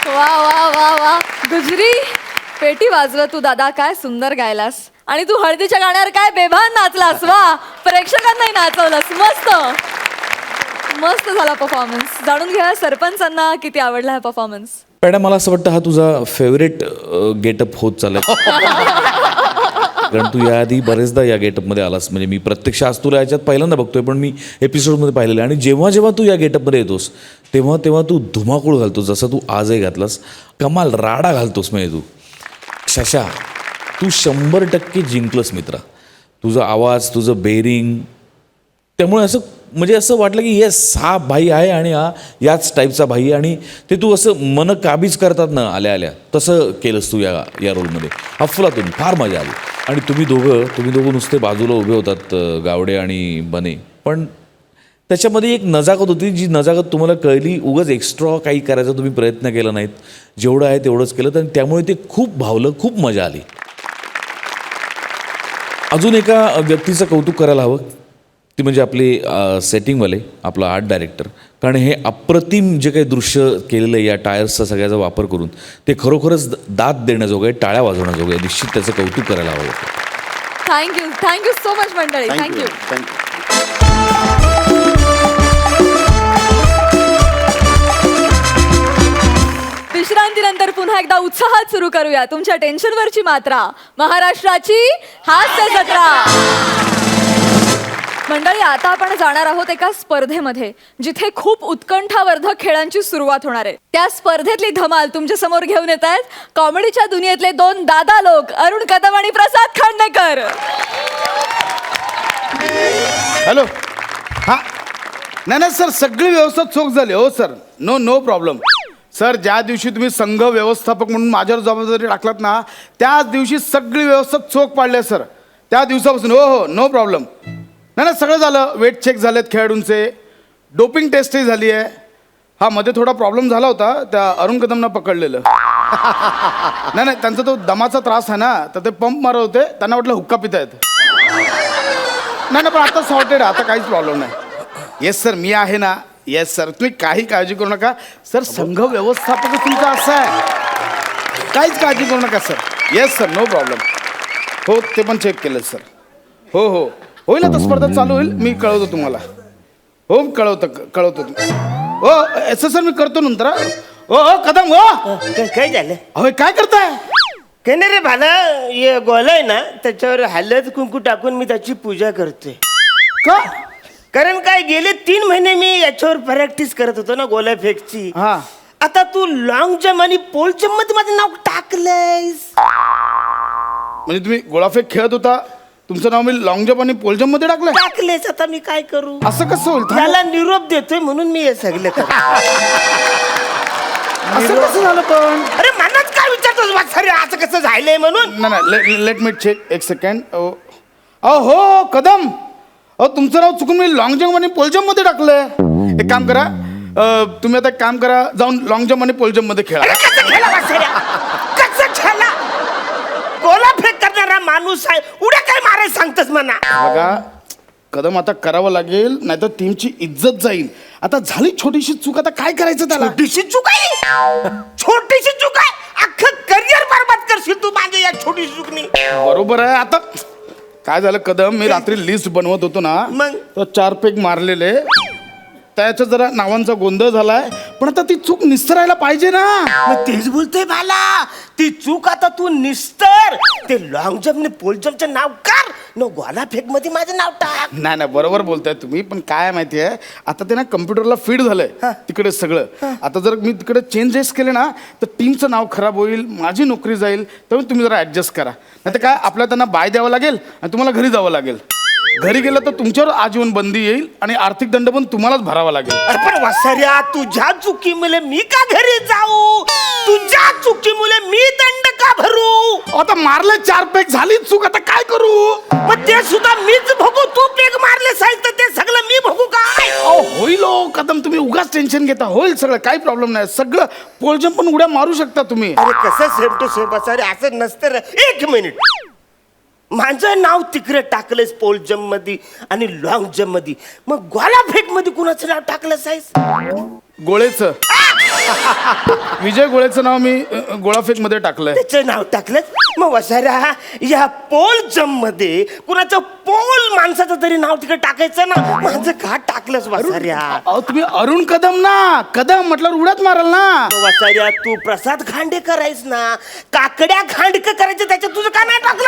वा वा वा वा गुजरी, पेटी वाजव तू दादा, काय सुंदर गायलास. आणि तू हळदीच्या गाण्यावर काय बेभान नाचलास. वा, प्रेक्षकांनाही नाचवलास. मस्त मस्त झाला परफॉर्मन्स. जाणून घ्या सरपंचांना किती आवडला हा परफॉर्मन्स.
पॅडा, मला असं वाटतं हा तुझा फेवरेट गेटअप होत चाललाय. कारण तू याआधी बरेचदा या गेटअपमध्ये आलास. म्हणजे मी प्रत्यक्ष आज तुला याच्यात पहिल्यांदा बघतोय, पण मी एपिसोडमध्ये पाहिलेलं आहे. आणि जेव्हा जेव्हा तू या गेटअपमध्ये येतोस तेव्हा तेव्हा तू धुमाकूळ घालतोस, जसं तू आजही घातलास. कमाल राडा घालतोस. म्हणजे तू शशा, तू 100% जिंकलंस मित्रा. तुझा आवाज, तुझं बेरिंग, त्यामुळे असं म्हणजे असं वाटलं की येस, हा भाई आहे आणि हा याच टाईपचा भाई आहे. आणि ते तू असं मन काबीज करतात ना आल्या आल्या, तसं केलंस तू या रोलमध्ये. अफलातून फार मजा आली. आणि तुम्ही दोघं नुसते बाजूला उभे होतात, गावडे आणि बने, पण त्याच्यामध्ये एक नजाकत होती, जी नजाकत तुम्हाला कळली. उगाच एक्स्ट्रा काही करायचा तुम्ही प्रयत्न केला नाहीत, जेवढं आहे तेवढंच केलं. आणि त्यामुळे ते खूप भावलं, खूप मजा आली. अजून एका व्यक्तीचं कौतुक करायला हवं, ती म्हणजे आपले सेटिंगवाले, आपला आर्ट डायरेक्टर. कारण हे अप्रतिम जे काही दृश्य केलेलं आहे या टायर्सचा सगळ्याचा वापर करून, ते खरोखरच दाद देण्याजोगं आहे, टाळ्या वाजवण्याजोगं आहे. निश्चित त्याचं कौतुक करायला हवं.
थँक्यू सो मच मंडळी. थँक्यू. विश्रांतीनंतर पुन्हा एकदा उत्साहात सुरू करूया तुमच्या टेन्शनवरची मात्रा, महाराष्ट्राची हास्य जत्रा. मंडळी, आता आपण जाणार आहोत एका स्पर्धेमध्ये, जिथे खूप उत्कंठावर्धक खेळांची सुरुवात होणार आहे. त्या स्पर्धेतली धमाल तुमच्या समोर घेऊन येत आहेत कॉमेडीच्या दुनियेतले दोन दादा लोक, अरुण कदम आणि प्रसाद खांडेकर.
हॅलो. हां, नाही सर, सगळी व्यवस्था चोख झाली हो सर. No problem sir. ज्या दिवशी तुम्ही संघ व्यवस्थापक म्हणून माझ्यावर जबाबदारी टाकलात ना, त्याच दिवशी सगळी व्यवस्था चोख पाडली सर. त्या दिवसापासून हो नो प्रॉब्लेम. नाही सगळं झालं. वेट चेक झालेत खेळाडूंचे, डोपिंग टेस्टही झाली आहे. हा, मध्ये थोडा प्रॉब्लेम झाला होता, त्या अरुण कदमनं पकडलेलं. नाही त्यांचा तो दमाचा त्रास आहे ना, तर ते पंप मारत होते, त्यांना वाटलं हुक्का पितायत. नाही पण आता सॉर्टेड, आता काहीच प्रॉब्लेम नाही. येस सर, मी आहे ना. येस सर, तुम्ही काही काळजी करू नका सर. संघ व्यवस्थापक तुमचा असा आहे, काहीच काळजी करू नका sir. Yes sir, no problem. हो, ते पण चेक केलं सर. हो होईल आता, स्पर्धा चालू होईल, मी कळवतो तुम्हाला. हो, कळवतो. हो सर, मी करतो नंतर. हो कदम. हो
काय झालं?
अहो काय करताय?
काय नाही रे भाला, हे गोल आहे ना, त्याच्यावर हळद कुंकू टाकून मी त्याची पूजा करते.
का?
कारण काय, गेले 3 महिने मी याच्यावर प्रॅक्टिस करत होतो ना, गोल्या फेकची.
हा.
आता तू लॉंग जम्प आणि पोल जम्प मध्ये माझं नाव टाकलंयस.
म्हणजे तुम्ही गोळाफेक खेळत होता, तुमचं नाव मी लॉंग जम्प आणि पोल जम्प मध्ये
टाकलेस. आता मी काय करू?
असं कसं होईल?
त्याला निरोप देतोय म्हणून मी हे सगळं करतो.
असं कसं झालं पण?
अरे मनात काय विचारतोस वाटसरे, असं कसं झालंय म्हणून?
नाही लेट मी चेक, एक सेकंड. हो कदम, तुमचं नाव चुकून मी लॉंग जम्प आणि पोल जम्प मध्ये टाकलंय. एक काम करा, तुम्ही आता एक काम करा, जाऊन लॉंग जम्प आणि पोल जम्प मध्ये खेळा.
अरे कसं खेळा वाटसऱ्या? कसं खेळा? गोला फेक करणारा माणूस आहे, उड्या काय मारायला सांगतस म्हणा?
बघा कदम, आता करावं लागेल, नाहीतर टीमची इज्जत जाईल. आता झाली छोटीशी चूक, आता काय करायचं त्याला?
छोटीशी चूक आहे? छोटीशी चूक आहे? अख्खं करिअर बरबाद करशील तू माझ्या या छोटी चूकनी.
बरोबर आहे. आता काय झालं कदम, मी रात्री लिस्ट बनवत होतो ना,
मग?
तर 4 पेग मारलेले, त्याच्या जरा नावांचा गोंधळ झालाय. पण आता ती चूक निस्तरायला पाहिजे ना.
मग तेच बोलतोय बाला, ती चूक आता तू निस्तर. ते लॉंग जम्प ने पोल जम्पचं नाव कर, न गोला फेक मध्ये माझं नाव टाक.
नाही नाही, बरोबर बोलताय तुम्ही, पण काय माहितीये आता ते ना कम्प्युटरला फीड झालंय तिकडे सगळं. आता जर मी तिकडे चेंजेस केले ना तर टीमचं नाव खराब होईल, माझी नोकरी जाईल. त्यामुळे तुम्ही जरा ऍडजस्ट करा. नाही तर काय आपल्याला त्यांना बाय द्यावं लागेल आणि तुम्हाला घरी जावं लागेल. घरी गेलं तर तुमच्यावर आजीवन बंदी येईल आणि आर्थिक दंड पण तुम्हालाच भरावा लागेल.
अरे पण वसाऱ्या, तुझ्या चुकीमुळे मी का घरी जाऊ? तुझ्या चुकीमुळे मी दंड का भरू?
आता मारले 4 पेग झाली चूक, आता काय करू?
मग ते सुद्धा मीच भोगू. तू पेग मारले साहेब तर ते सगळं मी भोगू काय?
होईल हो कदम, तुम्ही उगाच टेन्शन घेता. होईल सगळं, काही प्रॉब्लेम नाही. सगळं पोलजम पण उड्या मारू शकता तुम्ही.
अरे कसं सेम टू सेम वसारे, असं नसतं रे. एक मिनिट, माझं नाव तिकडे टाकलंयस पोल जम्प मध्ये आणि लॉंग जम्प मध्ये, मग गोला फेक मध्ये कुणाचं नाव टाकलं साहेब?
गोळेचं विजय गोळेचं नाव मी गोळाफेक मध्ये टाकलंय.
त्याचं नाव टाकलं. मग वसाऱ्या, या पोल जम्प मध्ये कुणाचं पोल माणसाचं तरी नाव तिकडे टाकायचं ना, माझं का टाकलंस वसाऱ्या?
अहो तुम्ही अरुण कदम ना, कदम म्हटल्यावर उड्यात माराल ना.
वसाऱ्या, तू प्रसाद खांडेकर आहेस ना, काकड्या खांडकर करायचं, त्याच्यात तुझं का नाही टाकलं?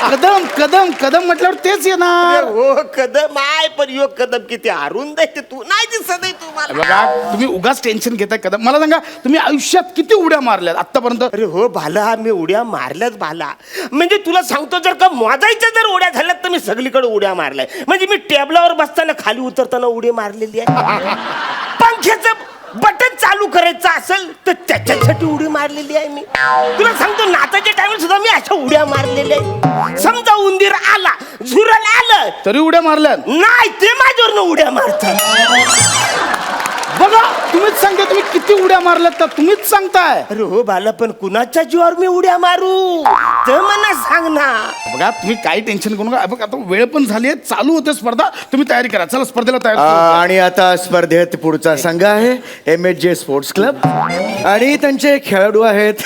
कदम कदम कदम म्हटल्यावर तेच येणार.
हो कदम आहे, पण यो कदम किती अरुंद आहे ते तू नाही दिसत आहे तुम्हाला.
बघा तुम्ही उगाच टेन्शन घेताय कदम. मला सांगा तुम्ही आयुष्यात किती उड्या मारल्यात आतापर्यंत?
अरे हो भाला, मी उड्या मारल्याच भाला. म्हणजे तुला सांगतो, जर का मोजायच्या जर उड्या झाल्यात तर मी सगळीकडे उड्या मारलाय. म्हणजे मी टेबलावर बसताना खाली उतरताना उडी मारलेली आहे. पंख्याचं बटन चालू करायचं असेल तर त्याच्यासाठी उडी मारलेली आहे मी. तुला सांगतो, नाचाच्या टाइमला सुद्धा मी अशा उड्या मारलेल्या आहेत. समजा उंदीर आला, झुरल आलं
तरी उड्या मारल्यात
नाही, ते माझ्यावरनं उड्या मारतात.
बघा तुम्हीच सांगता तुम्ही किती उड्या मारल्यात तर तुम्हीच सांगताय.
अरे हो बाला, पण कुणाच्या जीवावर मी उड्या मारू तर मला सांग ना.
बघा तुम्ही काही टेन्शन करू नका. बघा आता वेळ पण झाली आहे, चालू होते स्पर्धा. तुम्ही तयारी करा, चला स्पर्धेला तयार करू.
आणि आता स्पर्धेत पुढचा संघ आहे MHJ स्पोर्ट्स क्लब आणि त्यांचे खेळाडू आहेत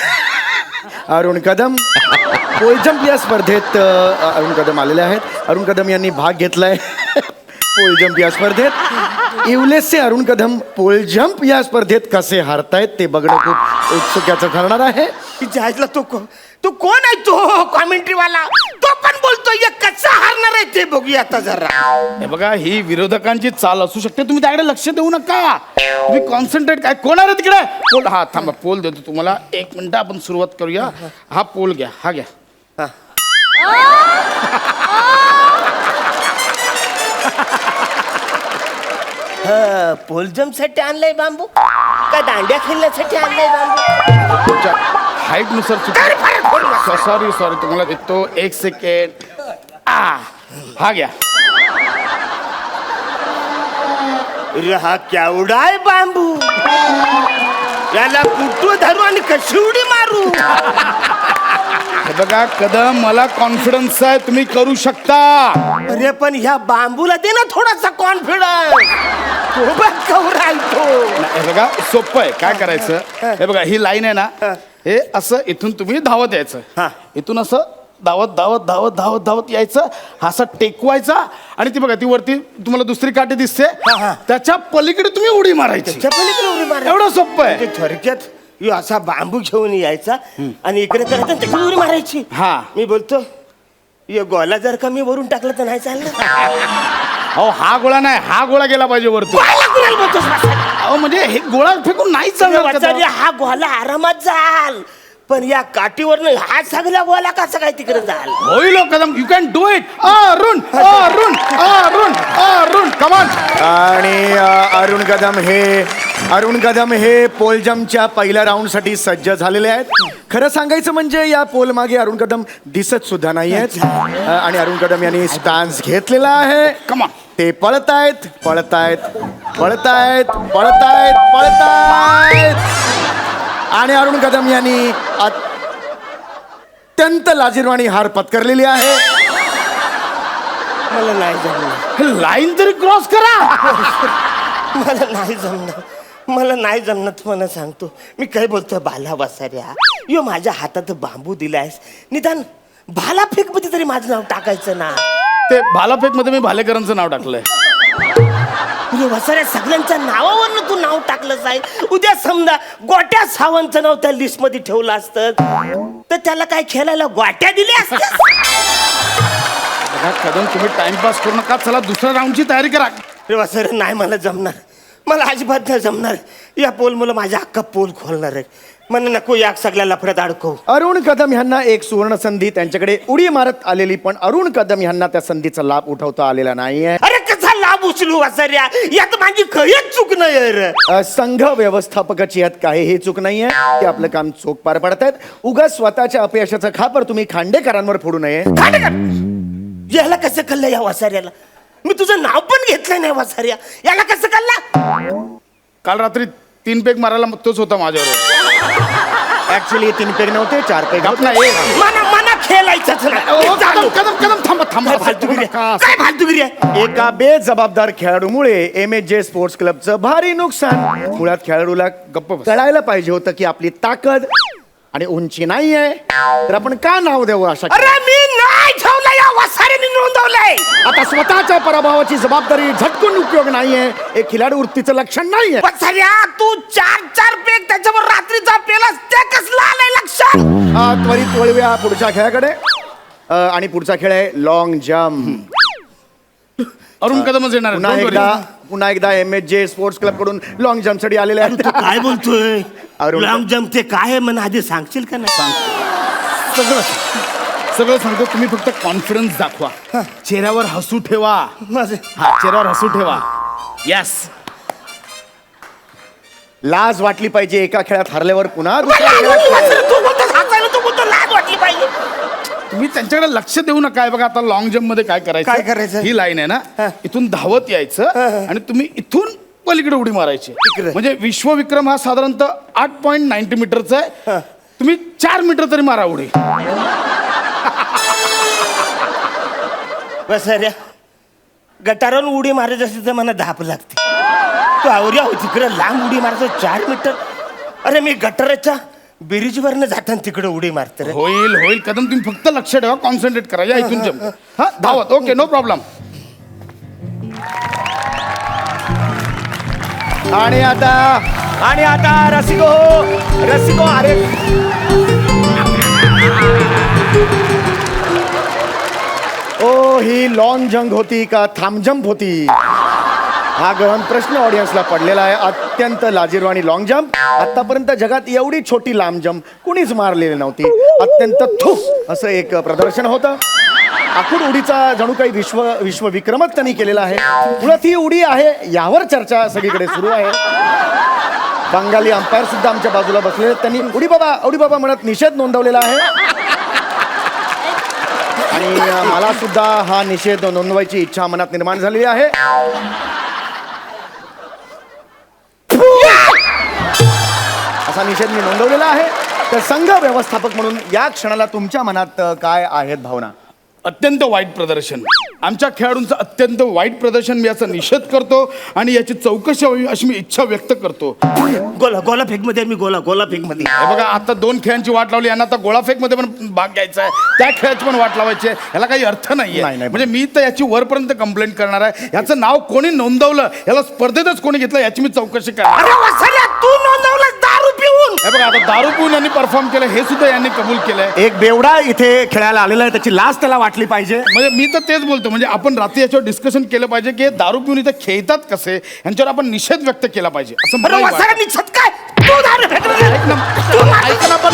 अरुण कदम. पोल जम्प या स्पर्धेत अरुण कदम आलेले आहेत. अरुण कदम यांनी भाग घेतलाय पोल जम्प या स्पर्धेत. इवलेसचे अरुण कदम पोल जम्प या स्पर्धेत कसे हारतायत ते बघणं खूप उत्सुक्याचं ठरणार आहे.
जायला तो कोण आहे? तो कॉमेंट्री वाला, तो पण बोलतोय कसं हारणार आहे ते बघूया आता जरा.
हे बघा ही विरोधकांची चाल असू शकते, तुम्ही त्याकडे लक्ष देऊ नका. तुम्ही कॉन्सन्ट्रेट. काय कोण आहे तिकडे? पोल. हा थांबा, पोल देतो तुम्हाला. 1 मिनिट आपण सुरुवात करूया. हा पोल घ्या, हा घ्या.
पोल जम्प साठी आणलाय बांबू का दांड्या खेळण्यासाठी आणलाय बांबू?
तुमच्या हाईट नुसार सॉरी तुम्हाला देतो. 1 सेकंड. हा घ्या.
अरे हा केवढा आहे बांबू, याला कुठं धरू आणि कशी उडी मारू?
हे बघा कदम, मला कॉन्फिडन्स आहे तुम्ही करू शकता.
अरे पण ह्या बांबूला दे ना थोडासा कॉन्फिडन्स. तो बघ कवरा आहे तो.
हे बघा सोपं आहे. काय करायचं, हे बघा ही लाईन आहे ना, हे असं इथून तुम्ही धावत यायचं. इथून असं धावत धावत धावत धावत धावत यायचं. हा असा टेकवायचा आणि ती बघा ती वरती तुम्हाला दुसरी काठी दिसते, त्याच्या पलीकडे तुम्ही उडी मारायची.
उडी मार.
एवढं सोपं आहे.
थोडक्यात यो असा बांबू घेऊन यायचा आणि इकडे करायचं, त्याची उडी मारायची.
हा.
मी बोलतो यो गोला जर का मी वरून टाकलं तर नाही चाललं.
अहो हा गोळा नाही, हा गोळा गेला पाहिजे वरतून. अहो म्हणजे हे गोळा फेकून नाही चालणार कदम.
हा गोला आरामात जाल, पण या काठीवर हा सगळा गोला कसा काय तिकडे जाल?
होईल Kadam, you can do it. Arun Arun Arun Arun कमान.
आणि अरुण कदम हे पोल जम्पच्या पहिल्या राऊंडसाठी सज्ज झालेले आहेत. खरं सांगायचं म्हणजे या पोल मागे अरुण कदम दिसत सुद्धा नाही आहेत. आणि अरुण कदम यांनी स्टान्स घेतलेला आहे.
कमान.
ते पळतायत पळतायत पळतायत पळतायत पळतायत आणि अरुण कदम यांनी अत्यंत लाजिरवाणी हार पत्करलेली आहे.
मला नाही जमणार.
लाईन तरी क्रॉस करा.
मला नाही जमणार, मला नाही जमणार. तुम्हाला सांगतो मी काय बोलतोय बाला वसाऱ्या, यो माझ्या हातात बांबू दिलायस, निदान भाला फेक मध्ये तरी माझं नाव टाकायचं ना.
ते भालाफेक मध्ये मी भालेकरांचं नाव टाकलंय.
तुझ्या वसाऱ्या सगळ्यांच्या नावावरनं तू नाव टाकलंच आहे. उद्या समजा गोट्या सावंतचं नाव त्या लिस्ट मध्ये ठेवलं असतं तर त्याला काय खेळायला गोट्या दिल्या असत्या.
बघा कदम, तुम्ही टाइमपास करू नका, चला दुसऱ्या राऊंडची तयारी करा.
रे वसाऱ्या नाही मला जमणार, मला अजिबात नाही जमणार. या पोल मुलं माझ्या अख्खा पोल खोलणार आहे. मला नको या सगळ्या लफड्यात अडकव.
अरुण कदम यांना एक सुवर्ण संधी, त्यांच्याकडे उडी मारत आलेली, पण अरुण कदम यांना त्या संधीचा लाभ उठवता आलेला नाहीये.
अरे कसा लाभ उचलू वसाऱ्या, यात माझी खरीच चूक नाही रे.
संघ व्यवस्थापकाची यात काहीही चूक नाहीये. ते आपलं काम चोख पार पाडतायत. उगाच स्वतःच्या अपयशाचं खापर तुम्ही खांडेकरांवर फोडू नये.
याला कसं कळलं या वसाऱ्याला? मी तुझं नाव पण घेतलं नाही वसाऱ्या, याला कसं कळलं?
काल रात्री 3 पेग मारायला तोच होता माझ्यावर.
ऍक्च्युली 3 पेग नव्हते, 4 पेग.
आपला
मना खेळायचंच नाही.
कदम कदम कदम थांबा थांबा.
काय फालतूगिरी आहे? काय फालतूगिरी आहे?
एका बेजबाबदार खेळाडूमुळे MHJ स्पोर्ट्स क्लबचं भारी नुकसान. मुळात खेळाडूला
गप्प बस.
कळायला पाहिजे होतं की आपली ताकद आणि उंची नाहीये, तर आपण का नाव द्यावं अशा
अरे मी नाही ठेवलं, या वसाऱ्याने नोंदवलंय.
आता स्वतःच्या पराभवाची जबाबदारी झटकून उपयोग नाहीये. एक खिलाडू वृत्तीचं लक्षण नाहीये.
वसाऱ्या तू 4 पेग त्याच्यावर रात्रीचा पेलास, ते कसलं आलंय लक्षात?
त्वरित वळूया पुढच्या खेळाकडे. आणि पुढचा खेळ आहे लॉंग जम्प.
अरुण कदमच येणार आहे. Don't worry.
पुन्हा एकदा MHJ स्पोर्ट्स क्लब कडून लॉंग जम्प साठी आलेले आहेत.
तू काय बोलतोय?
अरुण-
लॉंग जम्प ते काय आहे मला आधी सांगशील का नाही?
सगळं सांगतो, तुम्ही फक्त कॉन्फिडन्स दाखवा. चेहऱ्यावर हसू ठेवा.
माझं
चेहऱ्यावर हसू ठेवा. येस.
लाज वाटली पाहिजे एका खेळात हरल्यावर पुन्हा
मला
दुसऱ्या खेळात
वसाऱ्या, तू बोलतोस हसायला, तू बोलतो लाज वाटली पाहिजे.
तुम्ही त्यांच्याकडे लक्ष देऊ नका. बघा आता लॉंग जम्प मध्ये काय
काय करायचं?
करायचं, ही लाईन आहे ना, इथून धावत यायचं आणि तुम्ही इथून पलीकडे उडी मारायची. म्हणजे विश्वविक्रम हा साधारणतः 8.90 मीटरचा आहे. तुम्ही 4 मीटर तरी मारा उडी.
वसाऱ्या, गटारावर उडी मारायची असेल तर मला धाप लागते. तू आवऱ्या हो तिकडे लांब उडी मारायचं 4 मीटर. अरे मी गटाराच्या ब्रिजवरनं जाताना तिकडे उडी मारते रे.
होईल होईल कदम, तुम्ही फक्त लक्ष ठेवा, कॉन्सन्ट्रेट करा. या इथून जम्प. हा धावत. Okay, no problem.
आणि आता रसिको अरे ओ, ही लॉंग जंप होती का थांब जंप होती? हा गहन प्रश्न ऑडियन्सला पडलेला आहे. अत्यंत लाजिरवाणी लॉंग जंप. आतापर्यंत जगात एवढी छोटी लांब जंप कुणीच मारलेली नव्हती. अत्यंत असं एक प्रदर्शन होतं. आखूड उडीचा जणू काही विश्वविक्रमच त्यांनी केलेला आहे. मुळात ही उडी आहे यावर चर्चा सगळीकडे सुरू आहे. बंगाली अंपायर सुद्धा आमच्या बाजूला बसले आहेत. त्यांनी उडी बाबा म्हणत निषेध नोंदवलेला आहे. आणि मला सुद्धा हा निषेध नोंदवायची इच्छा मनात निर्माण झालेली आहे. असा निषेध मी नोंदवलेला आहे. तर संघ व्यवस्थापक म्हणून या क्षणाला तुमच्या मनात काय आहेत भावना?
अत्यंत वाईट प्रदर्शन. आमच्या खेळाडूंचं अत्यंत वाईट प्रदर्शन. मी याचा निषेध करतो आणि याची चौकशी व्हावी अशी मी इच्छा व्यक्त करतो.
गोला फेक मध्ये मी गोला फेक मध्ये.
हे बघा आता 2 खेळांची वाट लावली, यांना आता गोळाफेक मध्ये पण भाग घ्यायचा आहे, त्या खेळाची पण वाट लावायची आहे. याला काही अर्थ नाहीये.
नाही.
म्हणजे मी तर याची वरपर्यंत कंप्लेंट करणार आहे. याचं नाव कोणी नोंदवलं, याला स्पर्धेतच कोणी घेतलं याची मी चौकशी करणार.
अरे वसाऱ्या, तू नोंदवलं दारू पिऊन.
हे बघा आता दारू पिऊन यांनी परफॉर्म केलं हे सुद्धा यांनी कबूल केलंय.
एक बेवडा इथे खेळायला आलेला आहे, त्याची लाज त्याला वाटली पाहिजे.
म्हणजे मी तर तेच बोलतो, म्हणजे आपण रात्री याच्यावर डिस्कशन केलं पाहिजे की हे दारू पिऊन इथे खेळतात कसे, यांच्यावर आपण निषेध व्यक्त केला पाहिजे असं मला
अरे
वाटतं.
वसाऱ्या निछत काय? तू दारू फेकलं.
ऐक ना पण